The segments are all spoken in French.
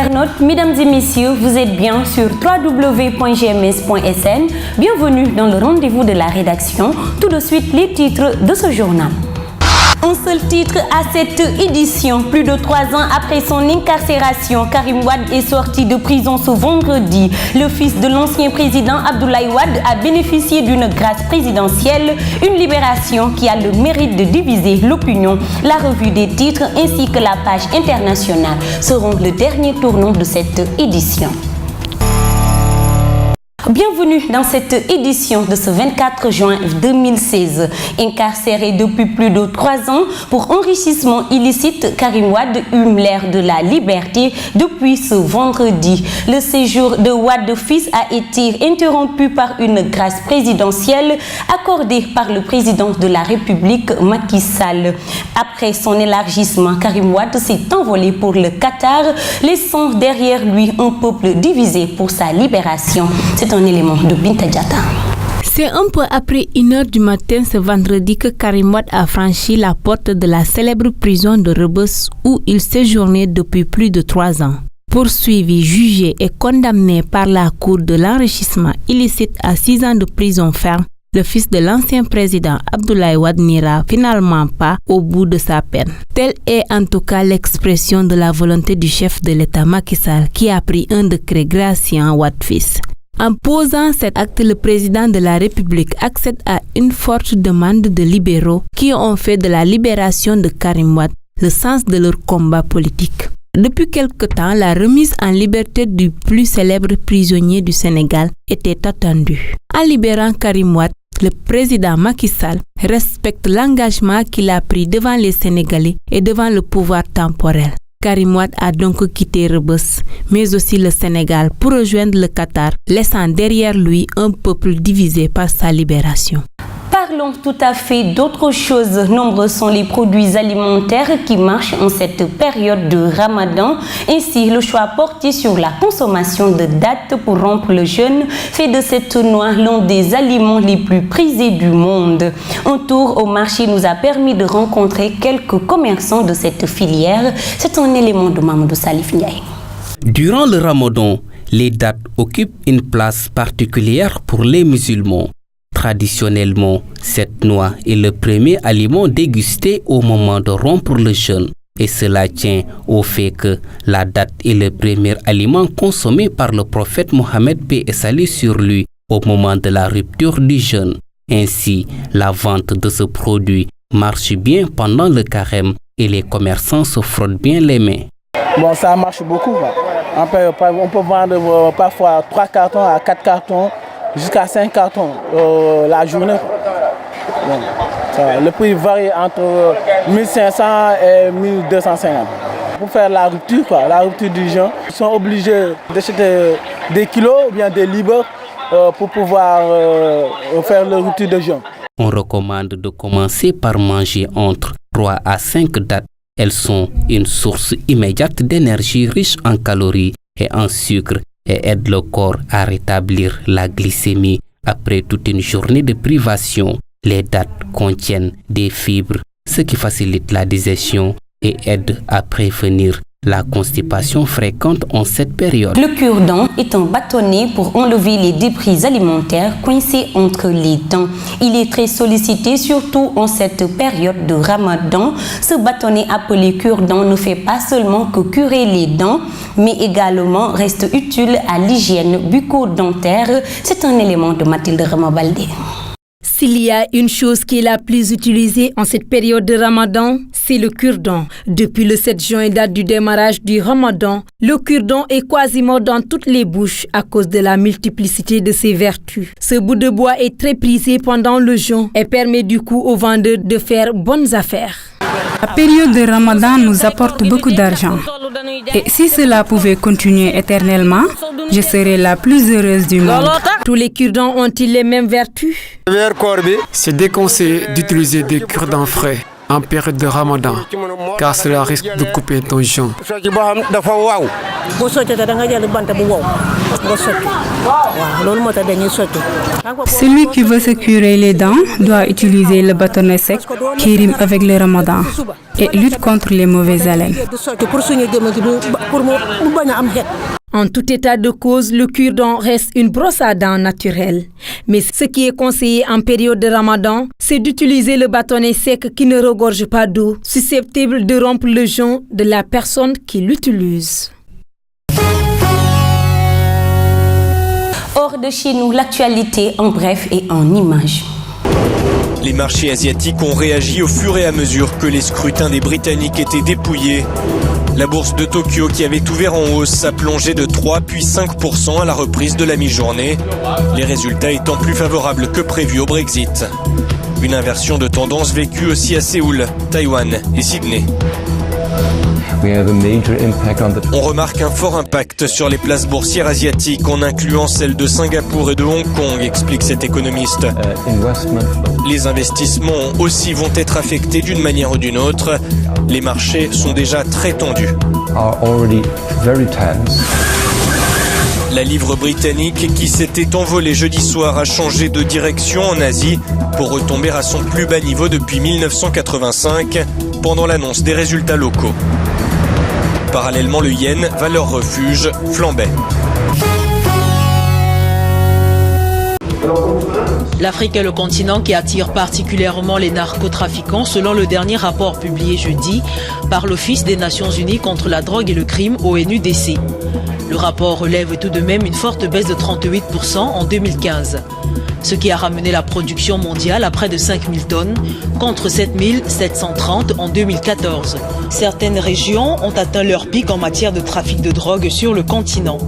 internautes, mesdames et messieurs, vous êtes bien sur www.gms.sn. Bienvenue dans le rendez-vous de la rédaction. Tout de suite, les titres de ce journal. Un seul titre à cette édition. Plus de 3 ans après son incarcération, Karim Wade est sorti de prison ce vendredi. Le fils de l'ancien président Abdoulaye Wade a bénéficié d'une grâce présidentielle, une libération qui a le mérite de diviser l'opinion. La revue des titres ainsi que la page internationale seront le dernier tournant de cette édition. Bienvenue dans cette édition de ce 24 juin 2016. Incarcéré depuis plus de 3 ans pour enrichissement illicite, Karim Wade eut l'air de la liberté depuis ce vendredi. Le séjour de Wade fils a été interrompu par une grâce présidentielle accordée par le président de la République, Macky Sall. Après son élargissement, Karim Wade s'est envolé pour le Qatar, laissant derrière lui un peuple divisé pour sa libération. C'est un élément de Binta Diatta. C'est un peu après 1h du matin ce vendredi que Karim Wade a franchi la porte de la célèbre prison de Rebeuss où il séjournait depuis plus de 3 ans. Poursuivi, jugé et condamné par la Cour de l'enrichissement illicite à 6 ans de prison ferme, le fils de l'ancien président Abdoulaye Wade n'ira finalement pas au bout de sa peine. Telle est en tout cas l'expression de la volonté du chef de l'État Macky Sall qui a pris un décret graciant Wade fils. En posant cet acte, le président de la République accède à une forte demande de libéraux qui ont fait de la libération de Karim Wade le sens de leur combat politique. Depuis quelque temps, la remise en liberté du plus célèbre prisonnier du Sénégal était attendue. En libérant Karim Wade, le président Macky Sall respecte l'engagement qu'il a pris devant les Sénégalais et devant le pouvoir temporel. Karim Wade a donc quitté Rebeuss, mais aussi le Sénégal pour rejoindre le Qatar, laissant derrière lui un peuple divisé par sa libération. Parlons tout à fait d'autre chose. Nombreux sont les produits alimentaires qui marchent en cette période de Ramadan. Ainsi, le choix porté sur la consommation de dattes pour rompre le jeûne fait de cette noix l'un des aliments les plus prisés du monde. Un tour au marché nous a permis de rencontrer quelques commerçants de cette filière. C'est un élément de Mamadou Salif Ndiaye. Durant le Ramadan, les dattes occupent une place particulière pour les musulmans. Traditionnellement, cette noix est le premier aliment dégusté au moment de rompre le jeûne. Et cela tient au fait que la date est le premier aliment consommé par le prophète Mohammed paix et salut sur lui au moment de la rupture du jeûne. Ainsi, la vente de ce produit marche bien pendant le carême et les commerçants se frottent bien les mains. Bon, ça marche beaucoup. On peut vendre parfois 3 cartons à 4 cartons. Jusqu'à 5 cartons la journée. Bon, le prix varie entre 1500 et 1250. Pour faire la rupture du jeûne, ils sont obligés d'acheter des kilos ou bien des livres pour pouvoir faire la rupture de jeûne. On recommande de commencer par manger entre 3 à 5 dattes. Elles sont une source immédiate d'énergie riche en calories et en sucre et aide le corps à rétablir la glycémie après toute une journée de privation. Les dattes contiennent des fibres, ce qui facilite la digestion et aide à prévenir la constipation fréquente en cette période. Le cure-dent est un bâtonnet pour enlever les débris alimentaires coincés entre les dents. Il est très sollicité, surtout en cette période de Ramadan. Ce bâtonnet appelé cure-dent ne fait pas seulement que curer les dents, mais également reste utile à l'hygiène bucco-dentaire. C'est un élément de Mathilde Ramabaldé. S'il y a une chose qui est la plus utilisée en cette période de Ramadan, c'est le cure-dent. Depuis le 7 juin, date du démarrage du Ramadan, le cure-dent est quasiment dans toutes les bouches à cause de la multiplicité de ses vertus. Ce bout de bois est très prisé pendant le jeûne et permet du coup aux vendeurs de faire bonnes affaires. La période de Ramadan nous apporte beaucoup d'argent. Et si cela pouvait continuer éternellement, je serais la plus heureuse du monde. Tous les cure-dents ont-ils les mêmes vertus? C'est déconseillé d'utiliser des cure-dents frais. en période de Ramadan, car cela risque de couper ton jeûne. Celui qui veut se curer les dents doit utiliser le bâtonnet sec qui rime avec le Ramadan et lutte contre les mauvaises haleines. En tout état de cause, le cure-dent reste une brosse à dents naturelle. Mais ce qui est conseillé en période de Ramadan, c'est d'utiliser le bâtonnet sec qui ne regorge pas d'eau, susceptible de rompre le jeûne de la personne qui l'utilise. Hors de chez nous, l'actualité en bref et en images. Les marchés asiatiques ont réagi au fur et à mesure que les scrutins des Britanniques étaient dépouillés. La bourse de Tokyo, qui avait ouvert en hausse, a plongé de 3 puis 5% à la reprise de la mi-journée, les résultats étant plus favorables que prévu au Brexit. Une inversion de tendance vécue aussi à Séoul, Taïwan et Sydney. On remarque un fort impact sur les places boursières asiatiques en incluant celles de Singapour et de Hong Kong, explique cet économiste. Les investissements aussi vont être affectés d'une manière ou d'une autre. Les marchés sont déjà très tendus. La livre britannique qui s'était envolée jeudi soir a changé de direction en Asie pour retomber à son plus bas niveau depuis 1985 pendant l'annonce des résultats locaux. Parallèlement, le yen, valeur refuge, flambait. L'Afrique est le continent qui attire particulièrement les narcotrafiquants selon le dernier rapport publié jeudi par l'Office des Nations Unies contre la drogue et le crime ONUDC. Le rapport relève tout de même une forte baisse de 38% en 2015, ce qui a ramené la production mondiale à près de 5000 tonnes contre 7730 en 2014. Certaines régions ont atteint leur pic en matière de trafic de drogue sur le continent.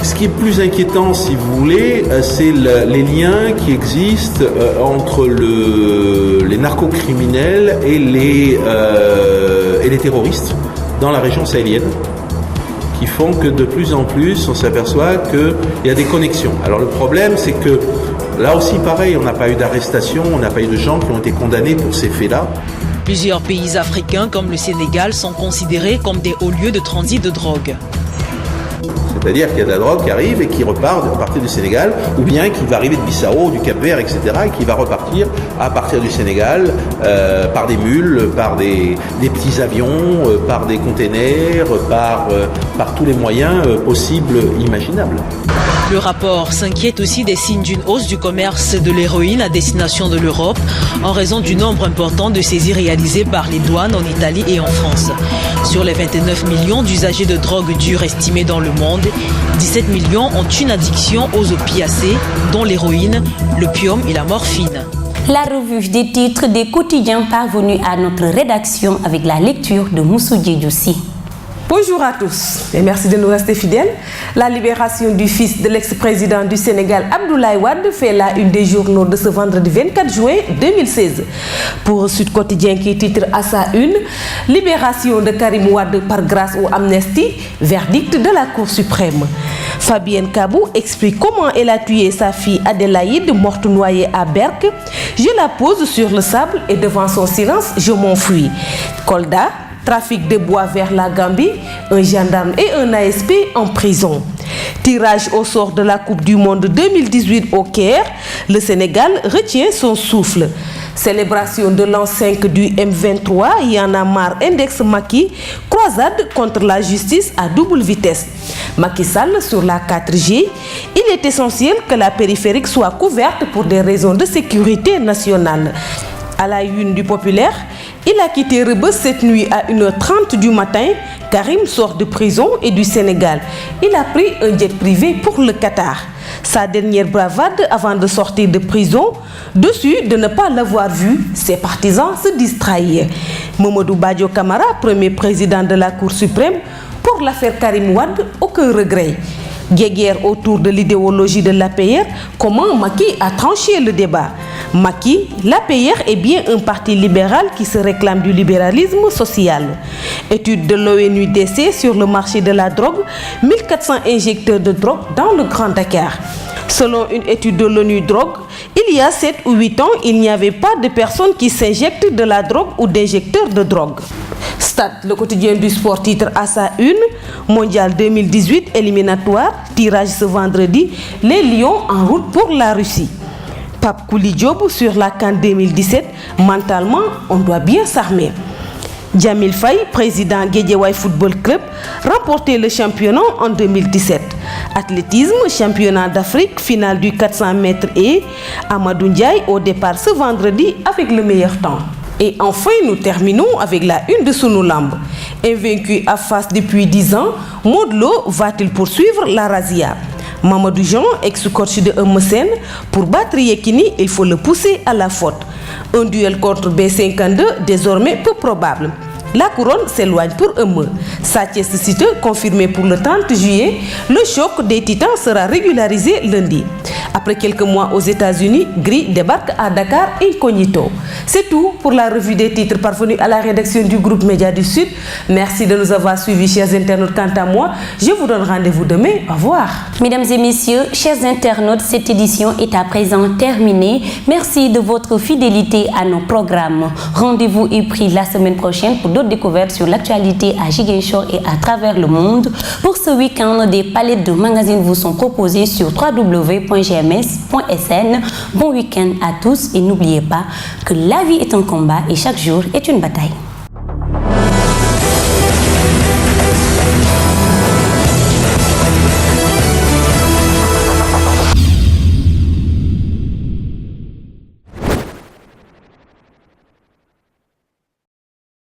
Ce qui est plus inquiétant, si vous voulez, c'est les liens qui existent entre les narcocriminels et les terroristes dans la région sahélienne, qui font que de plus en plus, on s'aperçoit qu'il y a des connexions. Alors le problème, c'est que là aussi, pareil, on n'a pas eu d'arrestation, on n'a pas eu de gens qui ont été condamnés pour ces faits-là. Plusieurs pays africains, comme le Sénégal, sont considérés comme des hauts lieux de transit de drogue. C'est-à-dire qu'il y a de la drogue qui arrive et qui repart à partir du Sénégal, ou bien qui va arriver de Bissau, du Cap-Vert, etc., et qui va repartir à partir du Sénégal par des mules, par des petits avions, par des containers, par tous les moyens possibles, imaginables. Le rapport s'inquiète aussi des signes d'une hausse du commerce de l'héroïne à destination de l'Europe en raison du nombre important de saisies réalisées par les douanes en Italie et en France. Sur les 29 millions d'usagers de drogue dure estimés dans le monde, 17 millions ont une addiction aux opiacés, dont l'héroïne, l'opium et la morphine. La revue des titres des quotidiens parvenus à notre rédaction avec la lecture de Moussou Djedjoussi. Bonjour à tous et merci de nous rester fidèles. La libération du fils de l'ex-président du Sénégal, Abdoulaye Wade, fait la une des journaux de ce vendredi 24 juin 2016. Pour Sud Quotidien qui titre à sa une « Libération de Karim Wade par grâce aux amnisties, verdict de la Cour suprême ». Fabienne Kabou explique comment elle a tué sa fille Adélaïde, morte noyée à Berck. Je la pose sur le sable et devant son silence, je m'enfuis. Kolda, trafic de bois vers la Gambie, un gendarme et un ASP en prison. Tirage au sort de la Coupe du Monde 2018 au Caire, le Sénégal retient son souffle. Célébration de l'an 5 du M23, Y en a marre index Macky, croisade contre la justice à double vitesse. Macky Sall sur la 4G, il est essentiel que la périphérique soit couverte pour des raisons de sécurité nationale. À la une du Populaire, il a quitté Rebeuss cette nuit à 1h30 du matin. Karim sort de prison et du Sénégal. Il a pris un jet privé pour le Qatar. Sa dernière bravade avant de sortir de prison, dessus de ne pas l'avoir vu, ses partisans se distraient. Mamadou Badio Camara, premier président de la Cour suprême, pour l'affaire Karim Wade, aucun regret. Guéguerre autour de l'idéologie de l'APR, comment Macky a tranché le débat. Macky, l'APR est bien un parti libéral qui se réclame du libéralisme social. Étude de l'ONUDC sur le marché de la drogue, 1400 injecteurs de drogue dans le Grand Dakar. Selon une étude de l'ONU Drogue, il y a 7 ou 8 ans, il n'y avait pas de personnes qui s'injectent de la drogue ou d'injecteurs de drogue. Stade, le quotidien du sport, titre à sa une, mondial 2018 éliminatoire, tirage ce vendredi, les Lions en route pour la Russie. Pape Kouli Diop sur la CAN 2017, mentalement, on doit bien s'armer. Djamil Faye, président Guédiawaye Football Club, remporté le championnat en 2017. Athlétisme, championnat d'Afrique, finale du 400 mètres et Amadou Ndiaye au départ ce vendredi avec le meilleur temps. Et enfin, nous terminons avec la une de Sunulamb. Invaincu à face depuis 10 ans, Modlo va-t-il poursuivre la razzia? Mamadou Jean, ex-coach de Eumeu Sène, pour battre Yekini, il faut le pousser à la faute. Un duel contre B52, désormais peu probable. La couronne s'éloigne pour Eumeu. Sathiès Siteu, confirmé pour le 30 juillet, le choc des titans sera régularisé lundi. Après quelques mois aux États-Unis, Gris débarque à Dakar incognito. C'est tout pour la revue des titres parvenue à la rédaction du groupe Média du Sud. Merci de nous avoir suivis, chers internautes. Quant à moi, je vous donne rendez-vous demain. Au revoir. Mesdames et messieurs, chers internautes, cette édition est à présent terminée. Merci de votre fidélité à nos programmes. Rendez-vous est pris la semaine prochaine pour d'autres découvertes sur l'actualité à Ziguinchor et à travers le monde. Pour ce week-end, des palettes de magazines vous sont proposées sur www.gms.sn. Bon week-end à tous et n'oubliez pas que la vie est un combat et chaque jour est une bataille.